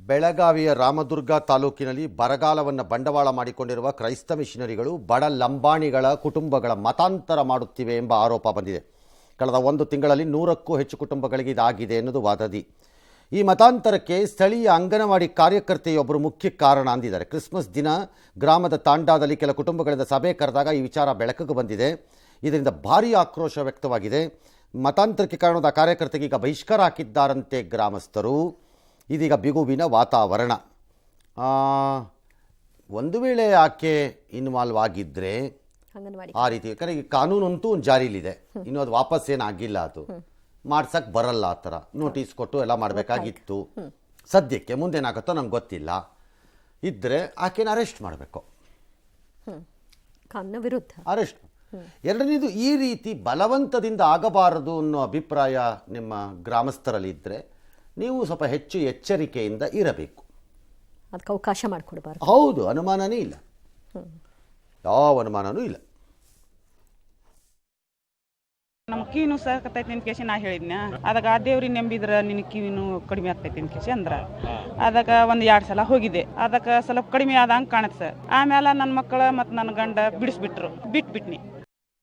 ಬೆಳಗಾವಿಯ ರಾಮದುರ್ಗ ತಾಲೂಕಿನಲ್ಲಿ ಬರಗಾಲವನ್ನು ಬಂಡವಾಳ ಮಾಡಿಕೊಂಡಿರುವ ಕ್ರೈಸ್ತ ಮಿಷನರಿಗಳು ಬಡ ಲಂಬಾಣಿಗಳ ಕುಟುಂಬಗಳ ಮತಾಂತರ ಮಾಡುತ್ತಿವೆ ಎಂಬ ಆರೋಪ ಬಂದಿದೆ. ಕಳೆದ ಒಂದು ತಿಂಗಳಲ್ಲಿ 100ಕ್ಕೂ ಹೆಚ್ಚು ಕುಟುಂಬಗಳಿಗೆ ಇದಾಗಿದೆ ಎನ್ನುವುದು ವರದಿ. ಈ ಮತಾಂತರಕ್ಕೆ ಸ್ಥಳೀಯ ಅಂಗನವಾಡಿ ಕಾರ್ಯಕರ್ತೆಯೊಬ್ಬರು ಮುಖ್ಯ ಕಾರಣ ಅಂದಿದ್ದಾರೆ. ಕ್ರಿಸ್ಮಸ್ ದಿನ ಗ್ರಾಮದ ತಾಂಡಾದಲ್ಲಿ ಕೆಲ ಕುಟುಂಬಗಳಿಂದ ಸಭೆ ಕರೆದಾಗ ಈ ವಿಚಾರ ಬೆಳಕಿಗೆ ಬಂದಿದೆ. ಇದರಿಂದ ಭಾರೀ ಆಕ್ರೋಶ ವ್ಯಕ್ತವಾಗಿದೆ. ಮತಾಂತರಕ್ಕೆ ಕಾರಣದ ಕಾರ್ಯಕರ್ತೆಗೆ ಈಗ ಬಹಿಷ್ಕಾರ ಹಾಕಿದ್ದಾರಂತೆ ಗ್ರಾಮಸ್ಥರು. ಇದೀಗ ಬಿಗುವಿನ ವಾತಾವರಣ. ಒಂದು ವೇಳೆ ಆಕೆ ಇನ್ವಾಲ್ವ್ ಆಗಿದ್ದರೆ ಆ ರೀತಿ, ಯಾಕಂದರೆ ಈ ಕಾನೂನಂತೂ ಒಂದು ಜಾರಿಲಿದೆ, ಇನ್ನೂ ಅದು ವಾಪಸ್ ಏನಾಗಿಲ್ಲ, ಅದು ಮಾಡ್ಸಕ್ಕೆ ಬರಲ್ಲ. ಆ ಥರ ನೋಟಿಸ್ ಕೊಟ್ಟು ಎಲ್ಲ ಮಾಡಬೇಕಾಗಿತ್ತು. ಸದ್ಯಕ್ಕೆ ಮುಂದೇನಾಗುತ್ತೋ ನಮ್ಗೆ ಗೊತ್ತಿಲ್ಲ. ಇದ್ದರೆ ಆಕೆನ ಅರೆಸ್ಟ್ ಮಾಡಬೇಕು, ಕಾನೂನಿನ ವಿರುದ್ಧ ಅರೆಸ್ಟ್. ಎರಡನೇದು, ಈ ರೀತಿ ಬಲವಂತದಿಂದ ಆಗಬಾರದು ಅನ್ನೋ ಅಭಿಪ್ರಾಯ ನಿಮ್ಮ ಗ್ರಾಮಸ್ಥರಲ್ಲಿ ಇದ್ದರೆ ನೀವು ಸ್ವಲ್ಪ ಹೆಚ್ಚು ಎಚ್ಚರಿಕೆಯಿಂದ ಇರಬೇಕು. ಅದಕ್ಕೆ ಅವಕಾಶ ಮಾಡಿಕೊಡ್ಬಾರ್ದು. ಹೌದು, ಅನುಮಾನನೇ ಇಲ್ಲ, ಯಾವ ಅನುಮಾನನೂ ಇಲ್ಲ. ನಮ್ಮ ಕಿವಿನೂ ಸಾಕತ್ತೈತಿ ನಿನ್ ಕೇಸಿ ನಾ ಹೇಳಿದ್ನ, ಅದಾಗ ಆ ದೇವ್ರಿಗೆ ನಂಬಿದ್ರ ನಿನ್ನ ಕಿವಿನೂ ಕಡಿಮೆ ಆಗ್ತೈತಿ ನಿನ್ ಕೇಸಿ ಅಂದ್ರ. ಅದಕ್ಕೆ 1-2 ಸಲ ಹೋಗಿದ್ದೆ. ಅದಕ್ಕೆ ಸ್ವಲ್ಪ ಕಡಿಮೆ ಆದಂಗೆ ಕಾಣತ್ತೆ ಸರ್. ಆಮೇಲೆ ನನ್ನ ಮಕ್ಕಳ ಮತ್ತು ನನ್ನ ಗಂಡ ಬಿಡಿಸ್ಬಿಟ್ರು, ಬಿಟ್ಬಿಟ್ನಿ.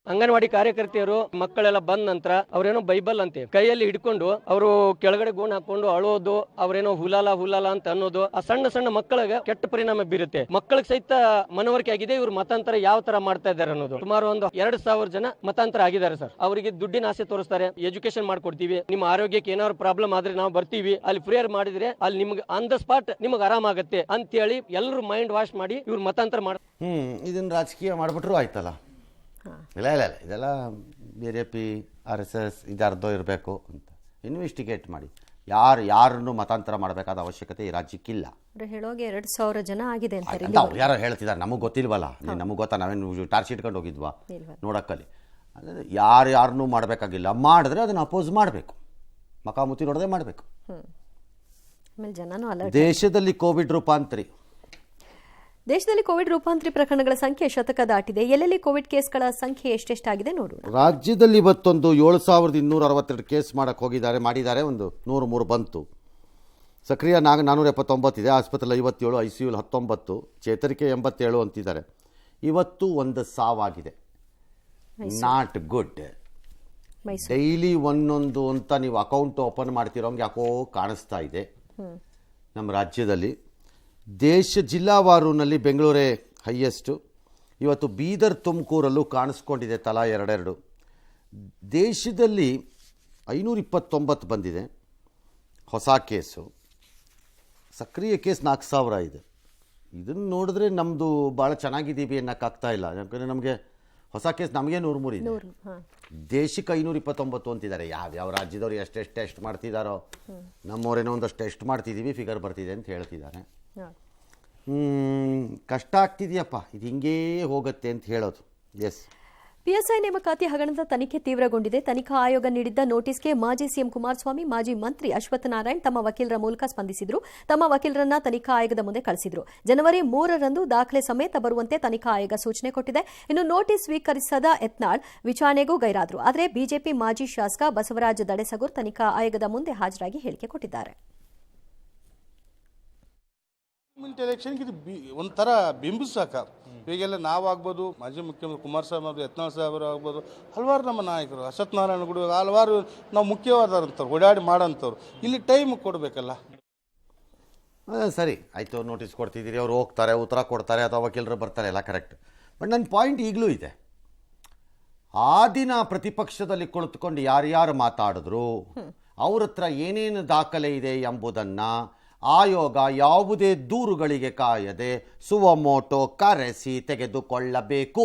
ಅಂಗನವಾಡಿ ಕಾರ್ಯಕರ್ತೆಯರು ಮಕ್ಕಳೆಲ್ಲ ಬಂದ ನಂತರ ಅವ್ರೇನೋ ಬೈಬಲ್ ಅಂತೆ ಕೈಯಲ್ಲಿ ಹಿಡ್ಕೊಂಡು ಅವರು ಕೆಳಗಡೆ ಗೋಣ್ ಹಾಕೊಂಡು ಅಳೋದು, ಅವ್ರೇನೋ ಹುಲಾಲ ಅಂತ ಅನ್ನೋದು, ಆ ಸಣ್ಣ ಸಣ್ಣ ಮಕ್ಕಳಿಗೆ ಕೆಟ್ಟ ಪರಿಣಾಮ ಬೀರುತ್ತೆ. ಮಕ್ಕಳಿಗೆ ಸಹಿತ ಮನವರಿಕೆ ಆಗಿದೆ ಇವ್ರು ಮತಾಂತರ ಯಾವ ತರ ಮಾಡ್ತಾ ಇದ್ದಾರೆ ಅನ್ನೋದು. ಸುಮಾರು ಒಂದು 2,000 ಜನ ಮತಾಂತರ ಆಗಿದ್ದಾರೆ ಸರ್. ಅವರಿಗೆ ದುಡ್ಡಿನ ಆಸೆ ತೋರಿಸ್ತಾರೆ, ಎಜುಕೇಶನ್ ಮಾಡ್ಕೊಡ್ತೀವಿ, ನಿಮ್ಮ ಆರೋಗ್ಯಕ್ಕೆ ಏನಾದ್ರು ಪ್ರಾಬ್ಲಮ್ ಆದ್ರೆ ನಾವು ಬರ್ತೀವಿ, ಅಲ್ಲಿ ಪ್ರೇಯರ್ ಮಾಡಿದ್ರೆ ಅಲ್ಲಿ ನಿಮ್ಗೆ ಆನ್ ದ ಸ್ಪಾಟ್ ನಿಮ್ಗೆ ಆರಾಮಾಗತ್ತೆ ಅಂತ ಹೇಳಿ ಎಲ್ಲರೂ ಮೈಂಡ್ ವಾಶ್ ಮಾಡಿ ಇವ್ರು ಮತಾಂತರ ಮಾಡ ಇದನ್ನ ರಾಜಕೀಯ ಮಾಡ್ಬಿಟ್ರು ಆಯ್ತಲ್ಲ. ಇಲ್ಲ ಇಲ್ಲ ಇಲ್ಲ, ಇದೆಲ್ಲ BJP RSS ಇದಾರ್ದೋ ಇರಬೇಕು ಅಂತ ಇನ್ವೆಸ್ಟಿಗೇಟ್ ಮಾಡಿ. ಯಾರನ್ನು ಮತಾಂತರ ಮಾಡಬೇಕಾದ ಅವಶ್ಯಕತೆ ಈ ರಾಜ್ಯಕ್ಕಿಲ್ಲ. ಹೇಳೋಗೆ 2,000 ಜನ ಆಗಿದೆ ಅಂತ ಅವ್ರು ಯಾರೋ ಹೇಳ್ತಿದ್ದಾರೆ, ನಮಗೆ ಗೊತ್ತಿಲ್ವಲ್ಲ. ನಮಗೆ ಗೊತ್ತಾ, ನಾವೇನು ಟಾರ್ಚ್ ಇಟ್ಕೊಂಡು ಹೋಗಿದ್ವಾ ನೋಡಕ್ಕಲ್ಲಿ. ಅಂದರೆ ಯಾರನ್ನೂ ಮಾಡಬೇಕಾಗಿಲ್ಲ. ಮಾಡಿದ್ರೆ ಅದನ್ನು ಅಪೋಸ್ ಮಾಡಬೇಕು, ಮಕಾಮುತಿ ನೋಡದೆ ಮಾಡಬೇಕು. ದೇಶದಲ್ಲಿ ಕೋವಿಡ್ ರೂಪಾಂತರಿ ದೇಶದಲ್ಲಿ ಕೋವಿಡ್ ರೂಪಾಂತರಿ ಪ್ರಕರಣಗಳ ಸಂಖ್ಯೆ ಶತಕ ದಾಟಿದೆ. ಎಲ್ಲೆಲ್ಲಿ ಕೋವಿಡ್ ಕೇಸ್ಗಳ ಸಂಖ್ಯೆ ಎಷ್ಟೆಷ್ಟಾಗಿದೆ ನೋಡೋಣ. ರಾಜ್ಯದಲ್ಲಿ ಇವತ್ತೊಂದು 7,262 ಕೇಸ್ ಮಾಡಿದ್ದಾರೆ. ಒಂದು 103 ಬಂತು. ಸಕ್ರಿಯ 479 ಇದೆ. ಆಸ್ಪತ್ರೆಯಲ್ಲಿ 57, ICU 19, ಚೇತರಿಕೆ 87 ಅಂತಿದ್ದಾರೆ. ಇವತ್ತು ಒಂದು ಸಾವಾಗಿದೆ. Not good. ಡೈಲಿ ಒಂದೊಂದು ಅಂತ ನೀವು ಅಕೌಂಟ್ ಓಪನ್ ಮಾಡ್ತಿರೋಂಗೆ ಯಾಕೋ ಕಾಣಿಸ್ತಾ ಇದೆ ನಮ್ಮ ರಾಜ್ಯದಲ್ಲಿ. ಜಿಲ್ಲಾವಾರುನಲ್ಲಿ ಬೆಂಗಳೂರೇ ಹೈಯೆಸ್ಟು. ಇವತ್ತು ಬೀದರ್, ತುಮಕೂರಲ್ಲೂ ಕಾಣಿಸ್ಕೊಂಡಿದೆ ತಲಾ 2. ದೇಶದಲ್ಲಿ 529 ಬಂದಿದೆ ಹೊಸ ಕೇಸು. ಸಕ್ರಿಯ ಕೇಸ್ 4,000 ಇದೆ. ಇದನ್ನು ನೋಡಿದ್ರೆ ನಮ್ಮದು ಭಾಳ ಚೆನ್ನಾಗಿದ್ದೀವಿ ಅನ್ನೋಕ್ಕಾಗ್ತಾ ಇಲ್ಲ. ಯಾಕಂದರೆ ನಮಗೆ ಹೊಸ ಕೇಸ್ ನಮಗೆ 103 ಇದೆ. ದೇಶಕ್ಕೆ 529 ಅಂತಿದ್ದಾರೆ. ಯಾವ್ಯಾವ ರಾಜ್ಯದವ್ರು ಎಷ್ಟೆಷ್ಟು ಟೆಸ್ಟ್ ಮಾಡ್ತಿದ್ದಾರೋ, ನಮ್ಮವರೇನೋ ಒಂದಷ್ಟು ಟೆಸ್ಟ್ ಮಾಡ್ತಿದ್ದೀವಿ, ಫಿಗರ್ ಬರ್ತಿದೆ ಅಂತ ಹೇಳ್ತಿದ್ದಾರೆ. ಕಷ್ಟ ಆಗ್ತಿದೆಯಪ್ಪ, ಇದು ಹಿಂಗೇ ಹೋಗುತ್ತೆ ಅಂತ ಹೇಳೋದು. ಎಸ್, PSI ನೇಮಕಾತಿ ಹಗರಣದ ತನಿಖೆ ತೀವ್ರಗೊಂಡಿದೆ. ತನಿಖಾ ಆಯೋಗ ನೀಡಿದ್ದ ನೋಟಿಸ್ಗೆ ಮಾಜಿ ಸಿಎಂ ಕುಮಾರಸ್ವಾಮಿ, ಮಾಜಿ ಮಂತ್ರಿ ಅಶ್ವತ್ಥ ನಾರಾಯಣ್ ತಮ್ಮ ವಕೀಲರ ಮೂಲಕ ಸ್ಪಂದಿಸಿದ್ರು. ತಮ್ಮ ವಕೀಲರನ್ನ ತನಿಖಾ ಆಯೋಗದ ಮುಂದೆ ಕಳಿಸಿದ್ರು. ಜನವರಿ 3ರಂದು ದಾಖಲೆ ಸಮೇತ ಬರುವಂತೆ ತನಿಖಾ ಆಯೋಗ ಸೂಚನೆ ಕೊಟ್ಟಿದೆ. ಇನ್ನು ನೋಟಿಸ್ ಸ್ವೀಕರಿಸದ ಯತ್ನಾಳ್ ವಿಚಾರಣೆಗೂ ಗೈರಾದ್ರು. ಆದರೆ ಬಿಜೆಪಿ ಮಾಜಿ ಶಾಸಕ ಬಸವರಾಜ ದಡೆಸಗೂರ್ ತನಿಖಾ ಆಯೋಗದ ಮುಂದೆ ಹಾಜರಾಗಿ ಹೇಳಿಕೆ ಕೊಟ್ಟಿದ್ದಾರೆ. ಎಲೆಕ್ಷನ್ಗೆ ಇದು ಒಂಥರ ಬಿಂಬಿಸಾಕ. ಈಗೆಲ್ಲ ನಾವಾಗ್ಬೋದು, ಮಾಜಿ ಮುಖ್ಯಮಂತ್ರಿ ಕುಮಾರಸ್ವಾಮಿ ಅವರು, ಯತ್ನಾಳ್ ಸಾಹೇಬರು ಆಗ್ಬೋದು, ಹಲವಾರು ನಮ್ಮ ನಾಯಕರು, ಅಶ್ವತ್ಥ ನಾರಾಯಣ ಗುಡಿ, ಹಲವಾರು ನಾವು ಮುಖ್ಯವಾದಂಥವ್ರು, ಓಡಾಡಿ ಮಾಡೋಂಥವ್ರು. ಇಲ್ಲಿ ಟೈಮ್ ಕೊಡಬೇಕಲ್ಲ. ಸರಿ ಆಯಿತು, ನೋಟಿಸ್ ಕೊಡ್ತಿದ್ದೀರಿ, ಅವ್ರು ಹೋಗ್ತಾರೆ, ಉತ್ತರ ಕೊಡ್ತಾರೆ, ಅಥವಾ ವಕೀಲರು ಬರ್ತಾರೆ, ಎಲ್ಲ ಕರೆಕ್ಟ್. ಬಟ್ ನನ್ನ ಪಾಯಿಂಟ್ ಈಗಲೂ ಇದೆ. ಆ ದಿನ ಪ್ರತಿಪಕ್ಷದಲ್ಲಿ ಕುಳಿತುಕೊಂಡು ಯಾರ್ಯಾರು ಮಾತಾಡಿದ್ರು, ಅವ್ರ ಹತ್ರ ಏನೇನು ದಾಖಲೆ ಇದೆ ಎಂಬುದನ್ನು ಆಯೋಗ ಯಾವುದೇ ದೂರುಗಳಿಗೆ ಕಾಯದೆ ಸುವಮೋಟೋ ಕರೆಸಿ ತೆಗೆದುಕೊಳ್ಳಬೇಕು.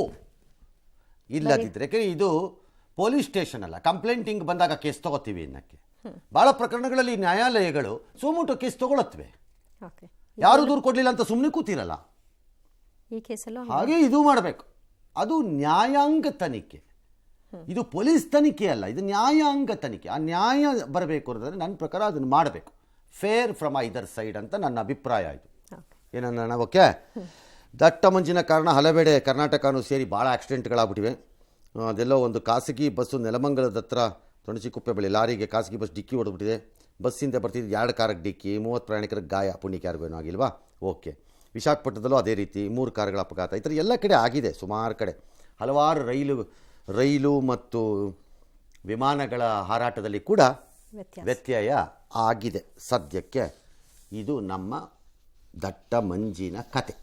ಇಲ್ಲದಿದ್ದರೆ ಇದು ಪೊಲೀಸ್ ಸ್ಟೇಷನ್ ಅಲ್ಲ, ಕಂಪ್ಲೇಂಟಿಂಗ್ ಬಂದಾಗ ಕೇಸ್ ತಗೋತೀವಿ ಅನ್ನಕ್ಕೆ. ಭಾಳ ಪ್ರಕರಣಗಳಲ್ಲಿ ನ್ಯಾಯಾಲಯಗಳು ಸುವಮೋಟೋ ಕೇಸ್ ತಗೊಳತ್ವೆ. ಯಾರು ದೂರು ಕೊಡಲಿಲ್ಲ ಅಂತ ಸುಮ್ಮನೆ ಕೂತಿರಲ್ಲ. ಹಾಗೆ ಇದು ಮಾಡಬೇಕು. ಅದು ನ್ಯಾಯಾಂಗ ತನಿಖೆ, ಇದು ಪೊಲೀಸ್ ತನಿಖೆ ಅಲ್ಲ, ಇದು ನ್ಯಾಯಾಂಗ ತನಿಖೆ. ಆ ನ್ಯಾಯ ಬರಬೇಕು ಅಂದರೆ ನನ್ನ ಪ್ರಕಾರ ಅದನ್ನು ಮಾಡಬೇಕು. ಫೇರ್ ಫ್ರಮ್ ಐದರ್ ಸೈಡ್ ಅಂತ ನನ್ನ ಅಭಿಪ್ರಾಯ ಆಯಿತು. ಏನನ್ನ ಓಕೆ. ದಟ್ಟ ಮಂಜಿನ ಕಾರಣ ಹಲವೆಡೆ ಕರ್ನಾಟಕನೂ ಸೇರಿ ಭಾಳ ಆಕ್ಸಿಡೆಂಟ್ಗಳಾಗ್ಬಿಟ್ಟಿವೆ. ಅದೆಲ್ಲೋ ಒಂದು ಖಾಸಗಿ ಬಸ್ಸು ನೆಲಮಂಗಲದ ಹತ್ರ ತೊಣಚಿಕುಪ್ಪೆ ಬಳಿ ಲಾರಿಗೆ ಖಾಸಗಿ ಬಸ್ ಡಿಕ್ಕಿ ಹೊಡೆದ್ಬಿಟ್ಟಿದೆ. ಬಸ್ಸಿಂದ ಬರ್ತಿದ್ದು 2 ಕಾರಿಗೆ ಡಿಕ್ಕಿ, 30 ಪ್ರಯಾಣಿಕರಿಗೆ ಗಾಯ, ಪುಣ್ಯಕ್ಕೆ ಯಾರಿಗೂ ಏನೂ ಆಗಿಲ್ವಾ? ಓಕೆ. ವಿಶಾಖಪಟ್ಟಣದಲ್ಲೂ ಅದೇ ರೀತಿ 3 ಕಾರುಗಳ ಅಪಘಾತ. ಈ ಥರ ಎಲ್ಲ ಕಡೆ ಆಗಿದೆ, ಸುಮಾರು ಕಡೆ. ಹಲವಾರು ರೈಲು ಮತ್ತು ವಿಮಾನಗಳ ಹಾರಾಟದಲ್ಲಿ ಕೂಡ ವ್ಯತ್ಯಯ ಆಗಿದೆ. ಸದ್ಯಕ್ಕೆ ಇದು ನಮ್ಮ ದಟ್ಟ ಮಂಜಿನ ಕತೆ.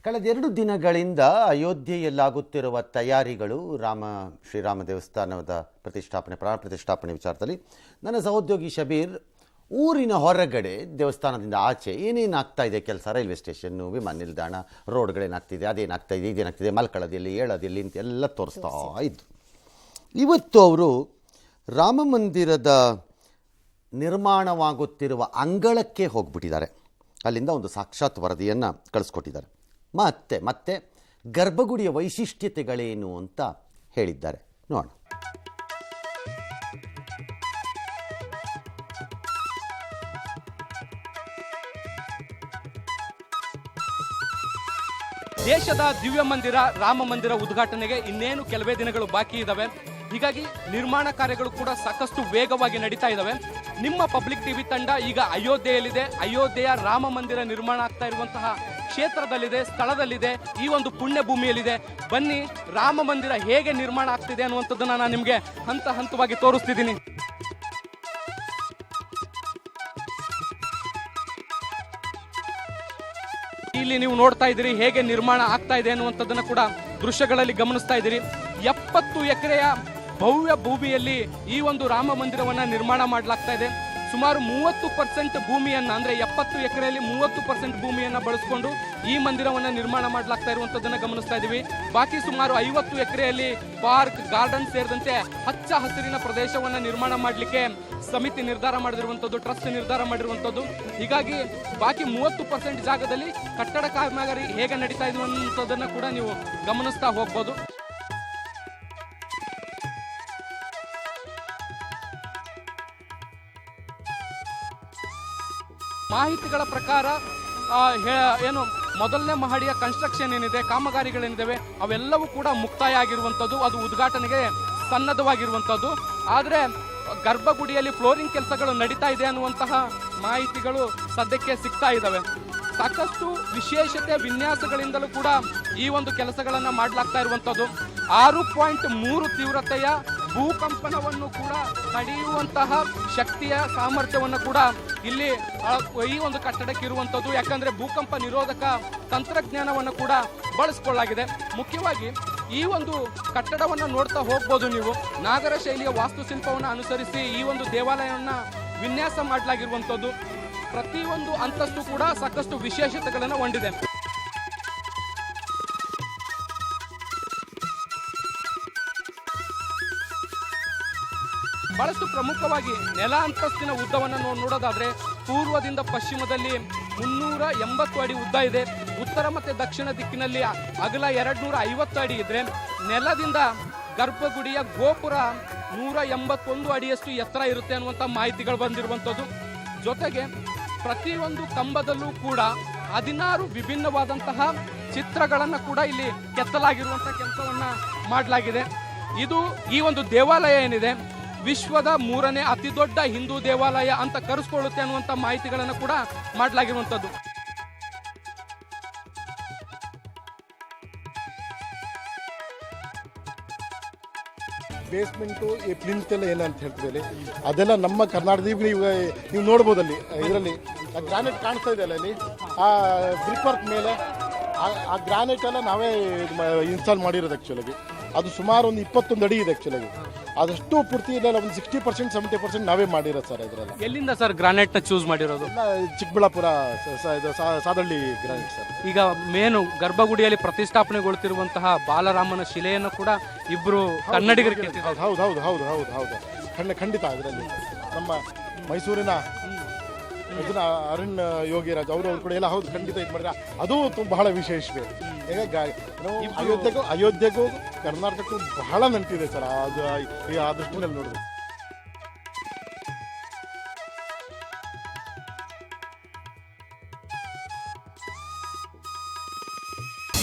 ಕಳೆದ 2 ದಿನಗಳಿಂದ ಅಯೋಧ್ಯೆಯಲ್ಲಾಗುತ್ತಿರುವ ತಯಾರಿಗಳು, ಶ್ರೀರಾಮ ದೇವಸ್ಥಾನದ ಪ್ರಾಣ ಪ್ರತಿಷ್ಠಾಪನೆ ವಿಚಾರದಲ್ಲಿ ನನ್ನ ಸಹೋದ್ಯೋಗಿ ಶಬೀರ್ ಊರಿನ ಹೊರಗಡೆ ದೇವಸ್ಥಾನದಿಂದ ಆಚೆ ಏನೇನಾಗ್ತಾ ಇದೆ ಕೆಲಸ, ರೈಲ್ವೆ ಸ್ಟೇಷನ್ನು, ವಿಮಾನ ನಿಲ್ದಾಣ, ರೋಡ್ಗಳೇನಾಗ್ತಿದೆ, ಅದೇನಾಗ್ತಾಯಿದೆ, ಇದೇನಾಗ್ತಿದೆ, ಮಲ್ಕೊಳ್ಳೋದಿಲ್ಲಿ, ಹೇಳೋದಿಲ್ಲಿ ಅಂತ ಎಲ್ಲ ತೋರಿಸ್ತಾ ಇದ್ದು. ಇವತ್ತು ಅವರು ರಾಮ ಮಂದಿರದ ನಿರ್ಮಾಣವಾಗುತ್ತಿರುವ ಅಂಗಳಕ್ಕೆ ಹೋಗ್ಬಿಟ್ಟಿದ್ದಾರೆ. ಅಲ್ಲಿಂದ ಒಂದು ಸಾಕ್ಷಾತ್ ವರದಿಯನ್ನು ಕಳಿಸ್ಕೊಟ್ಟಿದ್ದಾರೆ. ಮತ್ತೆ ಗರ್ಭಗುಡಿಯ ವೈಶಿಷ್ಟ್ಯತೆಗಳೇನು ಅಂತ ಹೇಳಿದ್ದಾರೆ, ನೋಡೋಣ. ದೇಶದ ದಿವ್ಯ ಮಂದಿರ ರಾಮ ಮಂದಿರ ಉದ್ಘಾಟನೆಗೆ ಇನ್ನೇನು ಕೆಲವೇ ದಿನಗಳು ಬಾಕಿ ಇದ್ದಾವೆ. ಹೀಗಾಗಿ ನಿರ್ಮಾಣ ಕಾರ್ಯಗಳು ಕೂಡ ಸಾಕಷ್ಟು ವೇಗವಾಗಿ ನಡೀತಾ ಇದ್ದಾವೆ. ನಿಮ್ಮ ಪಬ್ಲಿಕ್ ಟಿವಿ ತಂಡ ಈಗ ಅಯೋಧ್ಯೆಯಲ್ಲಿದೆ. ಅಯೋಧ್ಯೆಯ ರಾಮ ಮಂದಿರ ನಿರ್ಮಾಣ ಆಗ್ತಾ ಇರುವಂತಹ ಕ್ಷೇತ್ರದಲ್ಲಿದೆ, ಸ್ಥಳದಲ್ಲಿದೆ, ಈ ಒಂದು ಪುಣ್ಯ ಭೂಮಿಯಲ್ಲಿದೆ. ಬನ್ನಿ, ರಾಮ ಮಂದಿರ ಹೇಗೆ ನಿರ್ಮಾಣ ಆಗ್ತಿದೆ ಅನ್ನುವಂಥದ್ದನ್ನ ನಾನು ನಿಮಗೆ ಹಂತವಾಗಿ ತೋರಿಸ್ತಿದ್ದೀನಿ. ಇಲ್ಲಿ ನೀವು ನೋಡ್ತಾ ಇದ್ದೀರಿ ಹೇಗೆ ನಿರ್ಮಾಣ ಆಗ್ತಾ ಇದೆ ಅನ್ನುವಂಥದ್ದನ್ನ ಕೂಡ ದೃಶ್ಯಗಳಲ್ಲಿ ಗಮನಿಸ್ತಾ ಇದ್ದೀರಿ. 70 ಎಕರೆಯ ಭವ್ಯ ಭೂಮಿಯಲ್ಲಿ ಈ ಒಂದು ರಾಮ ಮಂದಿರವನ್ನ ನಿರ್ಮಾಣ ಮಾಡಲಾಗ್ತಾ ಇದೆ. ಸುಮಾರು 30% ಭೂಮಿಯನ್ನ, ಅಂದ್ರೆ 70 ಎಕರೆಯಲ್ಲಿ 30% ಭೂಮಿಯನ್ನ ಬಳಸಿಕೊಂಡು ಈ ಮಂದಿರವನ್ನ ನಿರ್ಮಾಣ ಮಾಡಲಾಗ್ತಾ ಇರುವಂತದ್ದನ್ನ ಗಮನಿಸ್ತಾ ಇದೀವಿ. ಬಾಕಿ ಸುಮಾರು 50 ಎಕರೆಯಲ್ಲಿ ಪಾರ್ಕ್, ಗಾರ್ಡನ್ ಸೇರಿದಂತೆ ಹಚ್ಚ ಹಸಿರಿನ ಪ್ರದೇಶವನ್ನ ನಿರ್ಮಾಣ ಮಾಡಲಿಕ್ಕೆ ಸಮಿತಿ ನಿರ್ಧಾರ ಮಾಡಿರುವಂತದ್ದು, ಟ್ರಸ್ಟ್ ನಿರ್ಧಾರ ಮಾಡಿರುವಂತದ್ದು. ಹೀಗಾಗಿ ಬಾಕಿ 30% ಜಾಗದಲ್ಲಿ ಕಟ್ಟಡ ಕಾಮಗಾರಿ ಹೇಗೆ ನಡೀತಾ ಇದೆ ಅನ್ನುವಂಥದ್ದನ್ನ ಕೂಡ ನೀವು ಗಮನಿಸ್ತಾ ಹೋಗ್ಬೋದು. ಮಾಹಿತಿಗಳ ಪ್ರಕಾರ ಏನು ಮೊದಲನೇ ಮಹಡಿಯ ಕನ್ಸ್ಟ್ರಕ್ಷನ್ ಏನಿದೆ, ಕಾಮಗಾರಿಗಳೇನಿದ್ದಾವೆ ಅವೆಲ್ಲವೂ ಕೂಡ ಮುಕ್ತಾಯ ಆಗಿರುವಂಥದ್ದು, ಅದು ಉದ್ಘಾಟನೆಗೆ ಸನ್ನದ್ಧವಾಗಿರುವಂಥದ್ದು. ಆದರೆ ಗರ್ಭಗುಡಿಯಲ್ಲಿ ಫ್ಲೋರಿಂಗ್ ಕೆಲಸಗಳು ನಡೀತಾ ಇದೆ ಅನ್ನುವಂತಹ ಮಾಹಿತಿಗಳು ಸದ್ಯಕ್ಕೆ ಸಿಗ್ತಾ ಇದ್ದಾವೆ. ಸಾಕಷ್ಟು ವಿಶೇಷತೆ ವಿನ್ಯಾಸಗಳಿಂದಲೂ ಕೂಡ ಈ ಒಂದು ಕೆಲಸಗಳನ್ನು ಮಾಡಲಾಗ್ತಾ ಇರುವಂಥದ್ದು. 6.3 ತೀವ್ರತೆಯ ಭೂಕಂಪನವನ್ನು ಕೂಡ ತಡೆಯುವಂತಹ ಶಕ್ತಿಯ ಸಾಮರ್ಥ್ಯವನ್ನು ಕೂಡ ಇಲ್ಲಿ ಈ ಒಂದು ಕಟ್ಟಡಕ್ಕೆ ಇರುವಂಥದ್ದು. ಯಾಕಂದ್ರೆ ಭೂಕಂಪ ನಿರೋಧಕ ತಂತ್ರಜ್ಞಾನವನ್ನು ಕೂಡ ಬಳಸಿಕೊಳ್ಳಲಾಗಿದೆ. ಮುಖ್ಯವಾಗಿ ಈ ಒಂದು ಕಟ್ಟಡವನ್ನು ನೋಡ್ತಾ ಹೋಗ್ಬೋದು ನೀವು. ನಾಗರ ಶೈಲಿಯ ವಾಸ್ತುಶಿಲ್ಪವನ್ನು ಅನುಸರಿಸಿ ಈ ಒಂದು ದೇವಾಲಯವನ್ನು ವಿನ್ಯಾಸ ಮಾಡಲಾಗಿರುವಂಥದ್ದು. ಪ್ರತಿಯೊಂದು ಅಂತಸ್ತು ಕೂಡ ಸಾಕಷ್ಟು ವಿಶೇಷತೆಗಳನ್ನು ಹೊಂದಿದೆ. ಬಹಳಷ್ಟು ಪ್ರಮುಖವಾಗಿ ನೆಲ ಅಂತಸ್ತಿನ ಉದ್ದವನ್ನು ನೋಡೋದಾದ್ರೆ ಪೂರ್ವದಿಂದ ಪಶ್ಚಿಮದಲ್ಲಿ 380 ಅಡಿ ಉದ್ದ ಇದೆ. ಉತ್ತರ ಮತ್ತು ದಕ್ಷಿಣ ದಿಕ್ಕಿನಲ್ಲಿ ಅಗಲ 250 ಅಡಿ ಇದ್ರೆ, ನೆಲದಿಂದ ಗರ್ಭಗುಡಿಯ ಗೋಪುರ 181 ಅಡಿಯಷ್ಟು ಎತ್ತರ ಇರುತ್ತೆ ಅನ್ನುವಂಥ ಮಾಹಿತಿಗಳು ಬಂದಿರುವಂಥದ್ದು. ಜೊತೆಗೆ ಪ್ರತಿಯೊಂದು ಕಂಬದಲ್ಲೂ ಕೂಡ 16 ವಿಭಿನ್ನವಾದಂತಹ ಚಿತ್ರಗಳನ್ನು ಕೂಡ ಇಲ್ಲಿ ಕೆತ್ತಲಾಗಿರುವಂತಹ ಕೆಲಸವನ್ನ ಮಾಡಲಾಗಿದೆ. ಇದು ಈ ಒಂದು ದೇವಾಲಯ ಏನಿದೆ ವಿಶ್ವದ 3ನೇ ಅತಿ ದೊಡ್ಡ ಹಿಂದೂ ದೇವಾಲಯ ಅಂತ ಕರೆಸ್ಕೊಳ್ಳುತ್ತೆ ಅನ್ನುವಂಥ ಮಾಹಿತಿಗಳನ್ನು ಕೂಡ ಮಾಡಲಾಗಿರುವಂಥದ್ದು. ಬೇಸ್ಮೆಂಟು ಈ ಪ್ಲಿಂತ್ ಎಲ್ಲ ಏನಂತ ಹೇಳ್ತೀವಿ ಅದೆಲ್ಲ ನಮ್ಮ ಕರ್ನಾಟಕದಲ್ಲಿ ನೀವು ನೋಡ್ಬೋದಲ್ಲಿ ಇದರಲ್ಲಿ ಗ್ರಾನೈಟ್ ಕಾಣಿಸ್ತಾ ಇದೆ ಅಲ್ಲ ಅಲ್ಲಿ, ಆ ಬ್ರಿಕ್ ವರ್ಕ್ ಮೇಲೆ ಆ ಗ್ರಾನೈಟ್ ಎಲ್ಲ ನಾವೇ ಇನ್ಸ್ಟಾಲ್ ಮಾಡಿರೋದು ಆ್ಯಕ್ಚುಲಾಗಿ. ಅದು ಸುಮಾರು ಒಂದು 21 ಅಡಿ ಇದೆ ಆ್ಯಕ್ಚುಲಾಗಿ. ಅದಷ್ಟು ಪೂರ್ತಿ ಇಲ್ಲ, ಒಂದು 60% 70% ನಾವೇ ಮಾಡಿರೋದು ಸರ್. ಇದರೆಲ್ಲ ಎಲ್ಲಿಂದ ಸರ್ ಗ್ರಾನೈಟ್ ನ ಚೂಸ್ ಮಾಡಿರೋದು? Chikkaballapur Sadahalli granite sir. ಈಗ ಮೇನು ಗರ್ಭಗುಡಿಯಲ್ಲಿ ಪ್ರತಿಷ್ಠಾಪನೆಗೊಳ್ತಿರುವಂತಹ ಬಾಲರಾಮನ ಶಿಲೆಯನ್ನು ಕೂಡ ಇಬ್ರು ಕನ್ನಡಿಗರಿಗೆ ಖಂಡಿತ ಅದರಲ್ಲಿ ನಮ್ಮ ಮೈಸೂರಿನ ಇದನ್ನ ಅರುಣ್ ಯೋಗಿರಾಜ್ ಅವರು ಕೂಡ ಎಲ್ಲ ಹೌದು ಖಂಡಿತ ಇದು ಮಾಡಿದ್ರೆ ಅದು ಬಹಳ ವಿಶೇಷವೇ. ಈಗ ಅಯೋಧ್ಯೆಗೂ ಕರ್ನಾಟಕಕ್ಕೂ ಬಹಳ ನಂಟಿದೆ ಸರ್ ಅದು ಆ ದೃಷ್ಟಿನಲ್ಲಿ ನೋಡಿದ್ರೆ.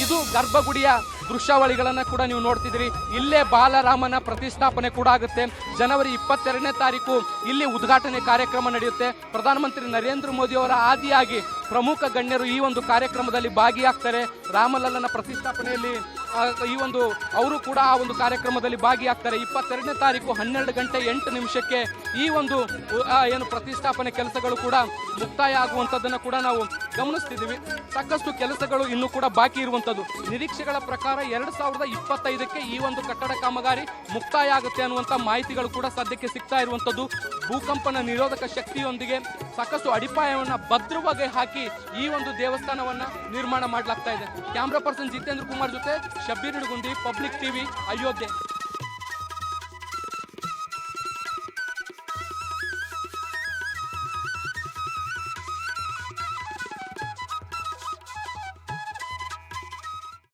ಇದು ಗರ್ಭಗುಡಿಯ ದೃಶ್ಯಾವಳಿಗಳನ್ನ ಕೂಡ ನೀವು ನೋಡ್ತಿದ್ದೀರಿ. ಇಲ್ಲೇ ಬಾಲರಾಮನ ಪ್ರತಿಷ್ಠಾಪನೆ ಕೂಡ ಆಗುತ್ತೆ. ಜನವರಿ 22ನೇ ತಾರೀಕು ಇಲ್ಲಿ ಉದ್ಘಾಟನೆ ಕಾರ್ಯಕ್ರಮ ನಡೆಯುತ್ತೆ. ಪ್ರಧಾನಮಂತ್ರಿ ನರೇಂದ್ರ ಮೋದಿ ಅವರ ಆದಿಯಾಗಿ ಪ್ರಮುಖ ಗಣ್ಯರು ಈ ಒಂದು ಕಾರ್ಯಕ್ರಮದಲ್ಲಿ ಭಾಗಿಯಾಗ್ತಾರೆ. ರಾಮಲಲ್ಲನ ಪ್ರತಿಷ್ಠಾಪನೆಯಲ್ಲಿ ಅವರು ಕೂಡ ಆ ಒಂದು ಕಾರ್ಯಕ್ರಮದಲ್ಲಿ ಭಾಗಿಯಾಗ್ತಾರೆ. 22ನೇ ತಾರೀಕು 12:08 ಈ ಒಂದು ಏನು ಪ್ರತಿಷ್ಠಾಪನೆ ಕೆಲಸಗಳು ಕೂಡ ಮುಕ್ತಾಯ ಆಗುವಂಥದ್ದನ್ನು ಕೂಡ ನಾವು ಗಮನಿಸ್ತಿದ್ದೀವಿ. ಸಾಕಷ್ಟು ಕೆಲಸಗಳು ಇನ್ನೂ ಕೂಡ ಬಾಕಿ ಇರುವಂಥದ್ದು. ನಿರೀಕ್ಷೆಗಳ ಪ್ರಕಾರ 2025ಕ್ಕೆ ಈ ಒಂದು ಕಟ್ಟಡ ಕಾಮಗಾರಿ ಮುಕ್ತಾಯ ಆಗುತ್ತೆ ಅನ್ನುವಂಥ ಮಾಹಿತಿಗಳು ಕೂಡ ಸದ್ಯಕ್ಕೆ ಸಿಗ್ತಾ ಇರುವಂಥದ್ದು. ಭೂಕಂಪನ ನಿರೋಧಕ ಶಕ್ತಿಯೊಂದಿಗೆ ಸಾಕಷ್ಟು ಅಡಿಪಾಯವನ್ನು ಭದ್ರವಾಗಿ ಹಾಕಿ ಈ ಒಂದು ದೇವಸ್ಥಾನವನ್ನ ನಿರ್ಮಾಣ ಮಾಡಲಾಗ್ತಾ ಇದೆ. ಕ್ಯಾಮ್ರಾ ಪರ್ಸನ್ ಜಿತೇಂದ್ರ ಕುಮಾರ್ ಜೊತೆ ಶಬ್ಬೀರ್ ನಿಡಗುಂದಿ, ಪಬ್ಲಿಕ್ ಟಿವಿ, ಅಯೋಧ್ಯೆ.